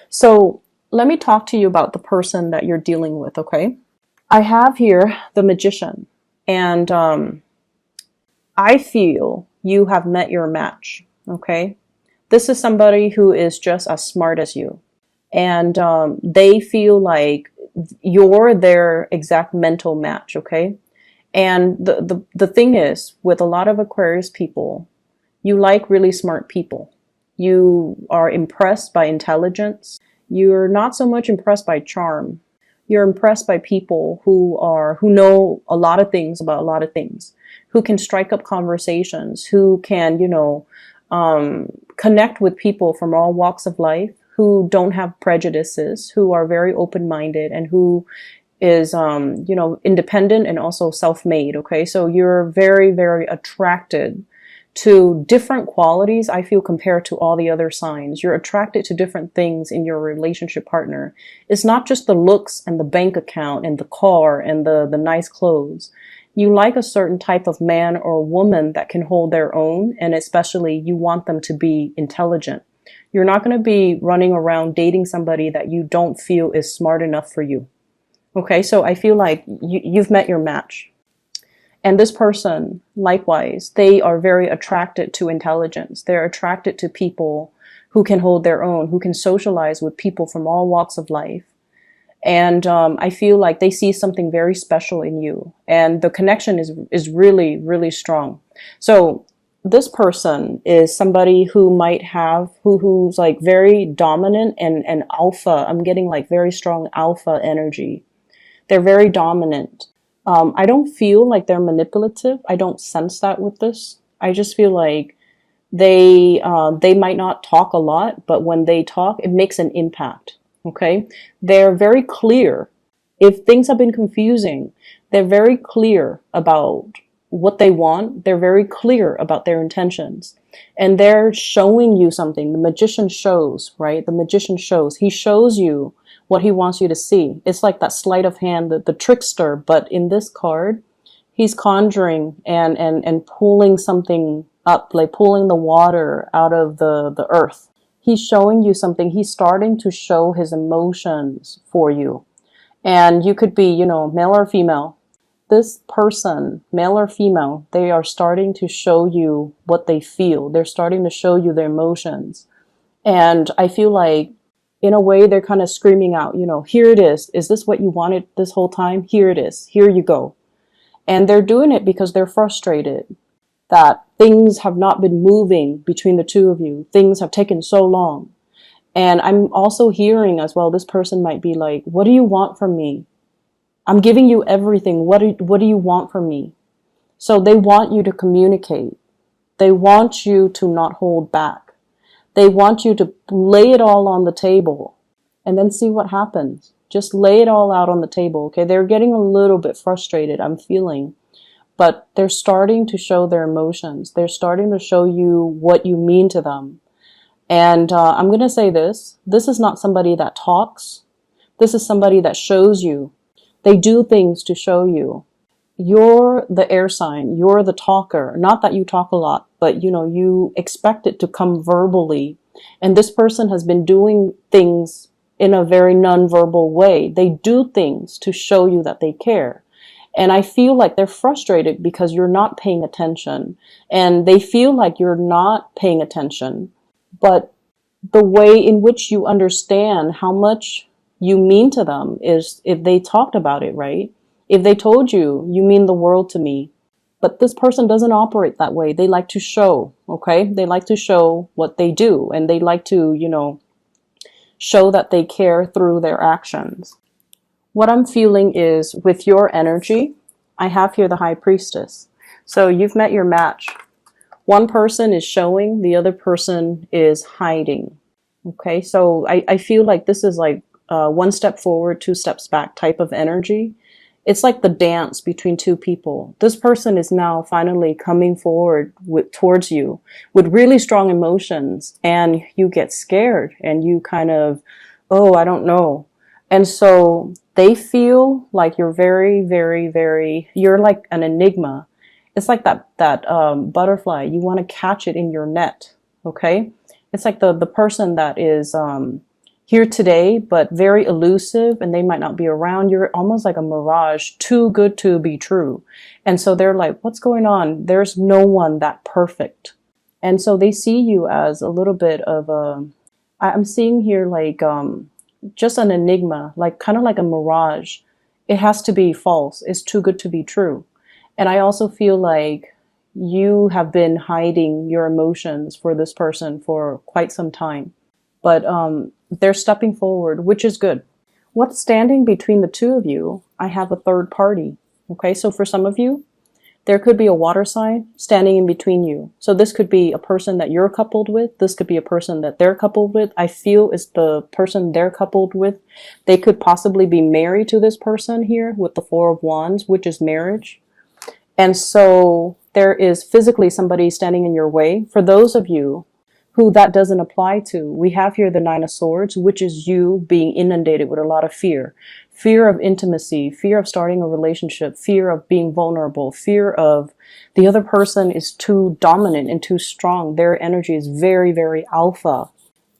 So let me talk to you about the person that you're dealing with, okay? I have here the Magician, and I feel you have met your match, okay? This is somebody who is just as smart as you, and they feel like you're their exact mental match, okay? And the thing is, with a lot of Aquarius people, you like really smart people. You are impressed by intelligence. You're not so much impressed by charm. You're impressed by people who know a lot of things about a lot of things, who can strike up conversations, who can, connect with people from all walks of life, who don't have prejudices, who are very open-minded, and who is, independent and also self-made. Okay. So you're very, very attracted to different qualities, I feel, compared to all the other signs. You're attracted to different things in your relationship partner. It's not just the looks and the bank account and the car and the nice clothes. You like a certain type of man or woman that can hold their own, and especially you want them to be intelligent. You're not going to be running around dating somebody that you don't feel is smart enough for you. Okay, so I feel like you've met your match. And this person, likewise, they are very attracted to intelligence. They're attracted to people who can hold their own, who can socialize with people from all walks of life. And I feel like they see something very special in you. And the connection is really, really strong. So this person is somebody who might have, who's like very dominant and alpha. I'm getting like very strong alpha energy. They're very dominant. I don't feel like they're manipulative. I don't sense that with this. I just feel like they might not talk a lot, but when they talk, it makes an impact. Okay, they're very clear. If things have been confusing, they're very clear about what they want. They're very clear about their intentions, and they're showing you something. The magician shows, right? The magician shows. He shows you what he wants you to see. It's like that sleight of hand, the trickster, but in this card, he's conjuring and pulling something up, like pulling the water out of the earth. He's showing you something. He's starting to show his emotions for you. And you could be, male or female. This person, male or female, they are starting to show you what they feel. They're starting to show you their emotions. And I feel like, in a way, they're kind of screaming out, here it is. Is this what you wanted this whole time? Here it is. Here you go. And they're doing it because they're frustrated that things have not been moving between the two of you. Things have taken so long. And I'm also hearing as well, this person might be like, what do you want from me? I'm giving you everything. What do you want from me? So they want you to communicate. They want you to not hold back. They want you to lay it all on the table and then see what happens. Just lay it all out on the table. Okay. They're getting a little bit frustrated, I'm feeling. But they're starting to show their emotions. They're starting to show you what you mean to them. And I'm going to say this. This is not somebody that talks. This is somebody that shows you. They do things to show you. You're the air sign. You're the talker. Not that you talk a lot, but you expect it to come verbally. And this person has been doing things in a very non-verbal way. They do things to show you that they care. And I feel like they're frustrated because you're not paying attention. And they feel like you're not paying attention. But the way in which you understand how much you mean to them is if they talked about it, right? If they told you, you mean the world to me. But this person doesn't operate that way. They like to show, okay? They like to show what they do. And they like to, show that they care through their actions. What I'm feeling is with your energy, I have here the High Priestess. So you've met your match. One person is showing, the other person is hiding. Okay, so I feel like this is like one step forward, two steps back type of energy. It's like the dance between two people. This person is now finally coming forward towards you with really strong emotions, and you get scared and you kind of, oh, I don't know. And so they feel like you're very, very, very, you're like an enigma. It's like that butterfly. You want to catch it in your net. Okay. It's like the person that is, here today, but very elusive, and they might not be around. You're almost like a mirage, too good to be true. And so they're like, what's going on? There's no one that perfect. And so they see you as a little bit of I'm seeing here like just an enigma, like kind of like a mirage. It has to be false. It's too good to be true. And I also feel like you have been hiding your emotions for this person for quite some time. But they're stepping forward, which is good. What's standing between the two of you? I have a third party. Okay, so for some of you, there could be a water sign standing in between you. So this could be a person that you're coupled with. This could be a person that they're coupled with. I feel it's the person they're coupled with. They could possibly be married to this person here with the Four of Wands, which is marriage. And so there is physically somebody standing in your way. For those of you who that doesn't apply to, we have here the Nine of Swords, which is you being inundated with a lot of fear. Fear of intimacy, fear of starting a relationship, fear of being vulnerable, fear of the other person is too dominant and too strong. Their energy is very, very alpha.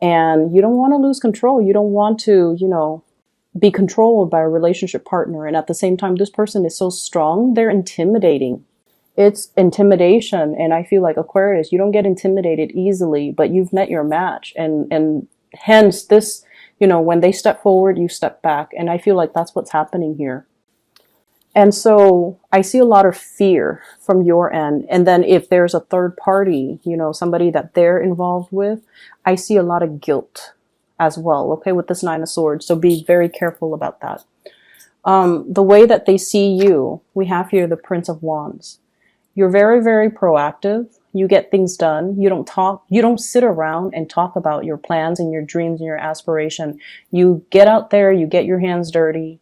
And you don't want to lose control. You don't want to, be controlled by a relationship partner. And at the same time, this person is so strong, they're intimidating. It's intimidation. And I feel like Aquarius, you don't get intimidated easily, but you've met your match. And hence this, when they step forward, you step back. And I feel like that's what's happening here. And so I see a lot of fear from your end. And then if there's a third party, somebody that they're involved with, I see a lot of guilt as well. Okay, with this Nine of Swords. So be very careful about that. The way that they see you, we have here the Prince of Wands. You're very, very proactive. You get things done. You don't sit around and talk about your plans and your dreams and your aspiration. You get out there, you get your hands dirty.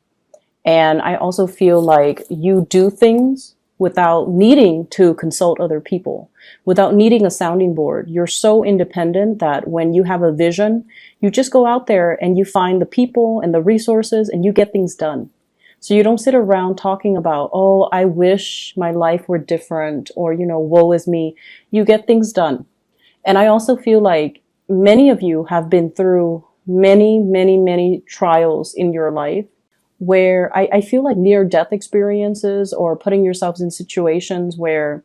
And I also feel like you do things without needing to consult other people, without needing a sounding board. You're so independent that when you have a vision, you just go out there and you find the people and the resources and you get things done. So you don't sit around talking about, oh, I wish my life were different, or, woe is me. You get things done. And I also feel like many of you have been through many, many, many trials in your life where I feel like near-death experiences or putting yourselves in situations where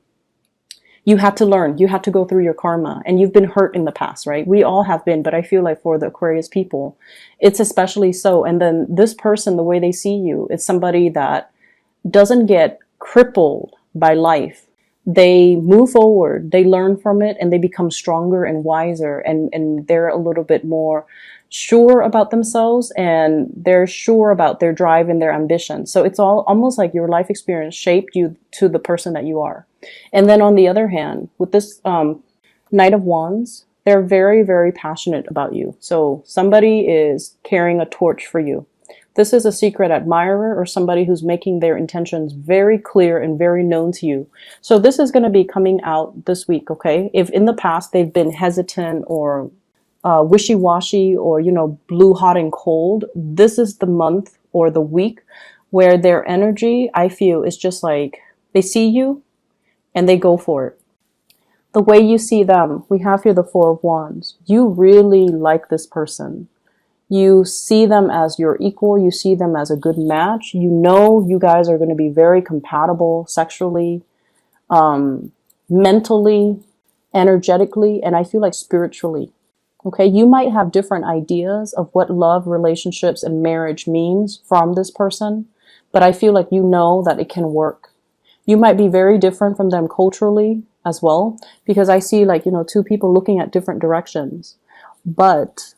you had to learn, you had to go through your karma, and you've been hurt in the past, right? We all have been, but I feel like for the Aquarius people, it's especially so. And then this person, the way they see you, it's somebody that doesn't get crippled by life. They move forward, they learn from it, and they become stronger and wiser, and they're a little bit more sure about themselves, and they're sure about their drive and their ambition. So it's all almost like your life experience shaped you to the person that you are. And then on the other hand, with this Knight of Wands, they're very, very passionate about you. So somebody is carrying a torch for you. This is a secret admirer or somebody who's making their intentions very clear and very known to you. So this is going to be coming out this week, okay? If in the past they've been hesitant or wishy-washy or, blue, hot, and cold, this is the month or the week where their energy, I feel, is just like they see you and they go for it. The way you see them, we have here the Four of Wands. You really like this person. You see them as your equal. You see them as a good match. You guys are going to be very compatible sexually, mentally, energetically, and I feel like spiritually. Okay, you might have different ideas of what love, relationships, and marriage means from this person, but I feel like that it can work. You might be very different from them culturally as well, because I see two people looking at different directions, but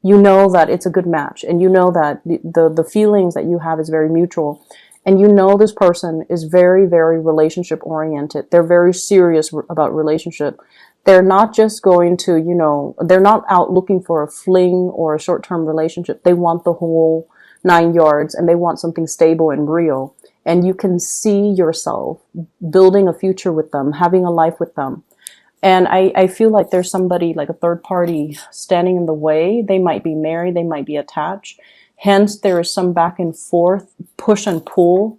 that it's a good match, and that the feelings that you have is very mutual, and this person is very, very relationship oriented. They're very serious about relationship. They're not just going to, they're not out looking for a fling or a short-term relationship. They want the whole 9 yards, and they want something stable and real. And you can see yourself building a future with them, having a life with them. And I feel like there's somebody, like a third party, standing in the way. They might be married, they might be attached. Hence, there is some back and forth, push and pull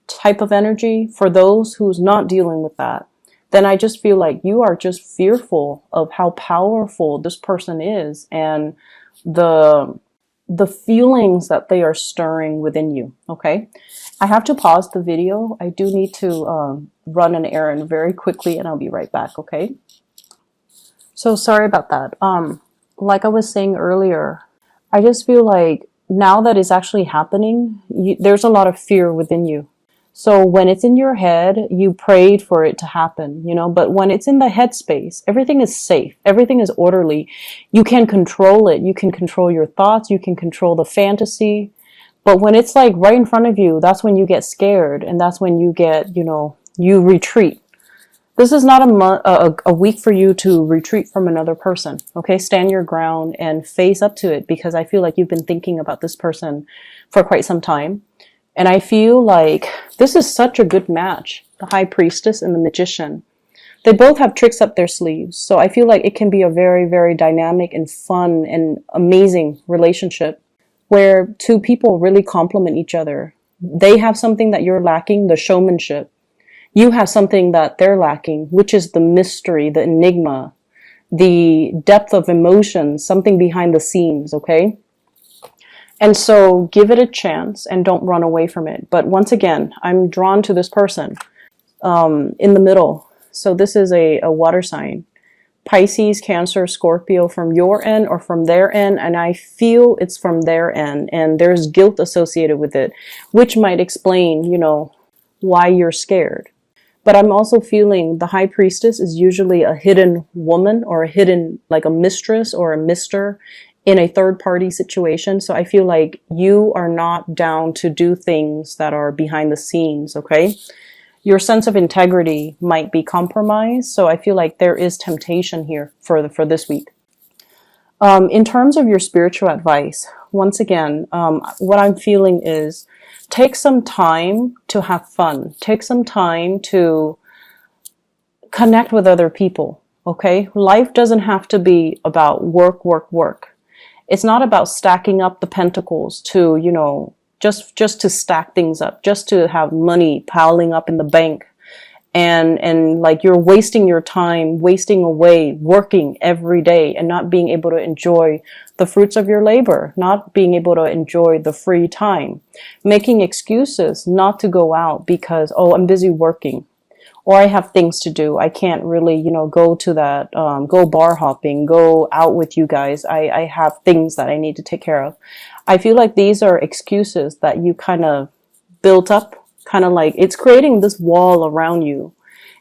type of energy. For those who's not dealing with that, then I just feel like you are just fearful of how powerful this person is and the the feelings that they are stirring within you. Okay, I have to pause the video. I do need to run an errand very quickly, and I'll be right back. Okay, so sorry about that. Like I was saying earlier, I just feel like now that it's actually happening, there's a lot of fear within you. So when it's in your head, you prayed for it to happen, you know, but when it's in the headspace, everything is safe. Everything is orderly. You can control it. You can control your thoughts. You can control the fantasy. But when it's like right in front of you, that's when you get scared. And that's when you get, you know, you retreat. This is not a week for you to retreat from another person. Okay. Stand your ground and face up to it, because I feel like you've been thinking about this person for quite some time. And I feel like this is such a good match. The High Priestess and the Magician. They both have tricks up their sleeves. So I feel like it can be a very, very dynamic and fun and amazing relationship where two people really complement each other. They have something that you're lacking, the showmanship. You have something that they're lacking, which is the mystery, the enigma, the depth of emotion, something behind the scenes, okay? And so give it a chance and don't run away from it. But once again, I'm drawn to this person in the middle. So this is a water sign. Pisces, Cancer, Scorpio, from your end or from their end. And I feel it's from their end. And there's guilt associated with it, which might explain, you know, why you're scared. But I'm also feeling the High Priestess is usually a hidden woman, or a hidden, like a mistress or a mister in a third party situation. So I feel like you are not down to do things that are behind the scenes. Okay. Your sense of integrity might be compromised. So I feel like there is temptation here for this week. In terms of your spiritual advice, once again, what I'm feeling is take some time to have fun. Take some time to connect with other people. Okay. Life doesn't have to be about work, work, work. It's not about stacking up the pentacles to, you know, just to stack things up, just to have money piling up in the bank. And like you're wasting your time, wasting away, working every day and not being able to enjoy the fruits of your labor, not being able to enjoy the free time, making excuses not to go out because, oh, I'm busy working. Or I have things to do. I can't really, you know, go to that, go bar hopping, go out with you guys. I have things that I need to take care of. I feel like these are excuses that you kind of built up, kind of like it's creating this wall around you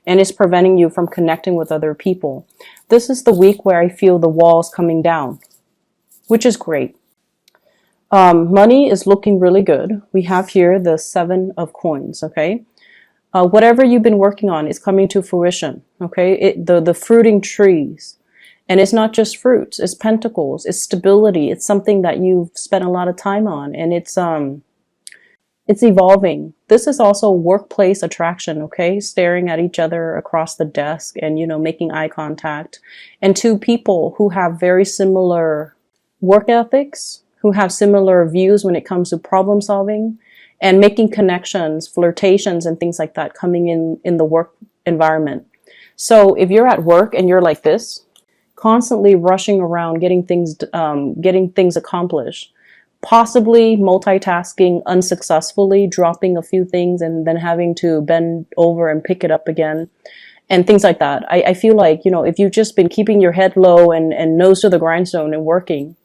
and it's preventing you from connecting with other people. This is the week where I feel the walls coming down, which is great. Money is looking really good. We have here the 7 of coins, okay? Whatever you've been working on is coming to fruition. Okay. The fruiting trees, and it's not just fruits, it's pentacles, it's stability. It's something that you've spent a lot of time on, and it's evolving. This is also workplace attraction. Okay. Staring at each other across the desk and, you know, making eye contact, and two people who have very similar work ethics, who have similar views when it comes to problem solving, and making connections, flirtations, and things like that coming in the work environment. So if you're at work and you're like this, constantly rushing around, getting things accomplished, possibly multitasking unsuccessfully, dropping a few things and then having to bend over and pick it up again, and things like that. I feel like, you know, if you've just been keeping your head low and nose to the grindstone and working,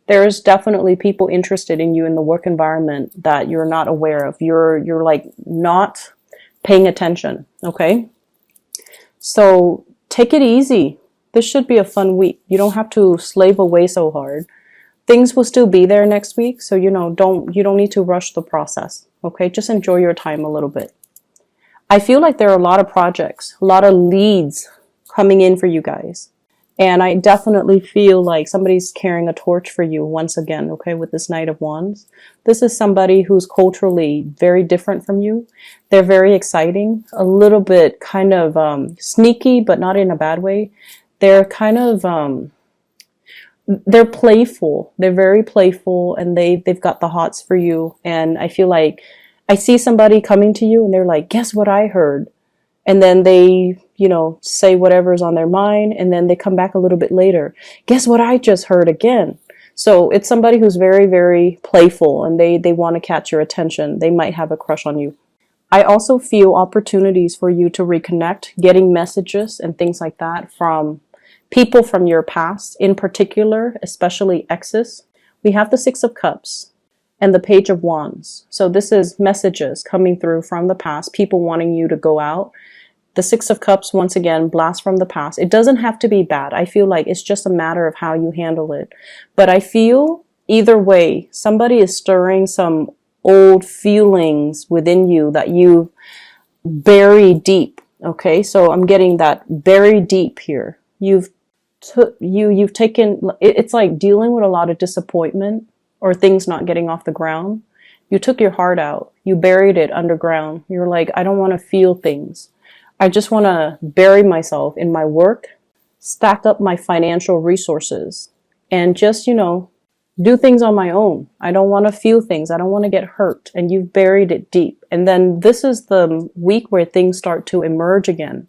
there's definitely people interested in you in the work environment that you're not aware of. You're like not paying attention. Okay. So take it easy. This should be a fun week. You don't have to slave away so hard. Things will still be there next week. So, you know, you don't need to rush the process. Okay. Just enjoy your time a little bit. I feel like there are a lot of projects, a lot of leads coming in for you guys. And I definitely feel like somebody's carrying a torch for you once again, okay, with this Knight of Wands. This is somebody who's culturally very different from you. They're very exciting, a little bit kind of sneaky, but not in a bad way. They're kind of, they're playful. They're very playful, and they've got the hots for you. And I feel like I see somebody coming to you and they're like, guess what I heard? And then they, you know, say whatever's on their mind, and then they come back a little bit later. Guess what I just heard again? So it's somebody who's very, very playful, and they want to catch your attention. They might have a crush on you. I also feel opportunities for you to reconnect, getting messages and things like that from people from your past, in particular, especially exes. We have the Six of Cups and the Page of Wands. So this is messages coming through from the past, people wanting you to go out. The Six of Cups, once again, blast from the past. It doesn't have to be bad. I feel like it's just a matter of how you handle it. But I feel either way, somebody is stirring some old feelings within you that you bury deep. Okay, so I'm getting that very deep here. You've taken, it's like dealing with a lot of disappointment or things not getting off the ground. You took your heart out. You buried it underground. You're like, I don't want to feel things. I just want to bury myself in my work, stack up my financial resources, and just, do things on my own. I don't want to feel things. I don't want to get hurt. And you've buried it deep. And then this is the week where things start to emerge again.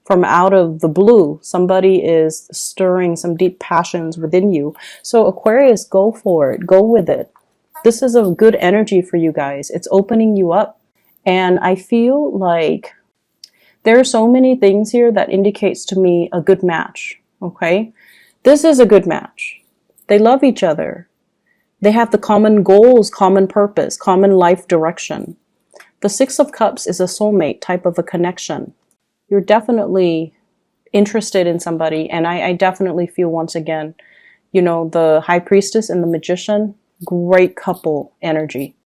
From out of the blue, somebody is stirring some deep passions within you. So Aquarius, go for it. Go with it. This is a good energy for you guys. It's opening you up. And I feel like there are so many things here that indicates to me a good match. Okay? This is a good match. They love each other. They have the common goals, common purpose, common life direction. The Six of Cups is a soulmate type of a connection. You're definitely interested in somebody, and I definitely feel, once again, the High Priestess and the Magician, great couple energy.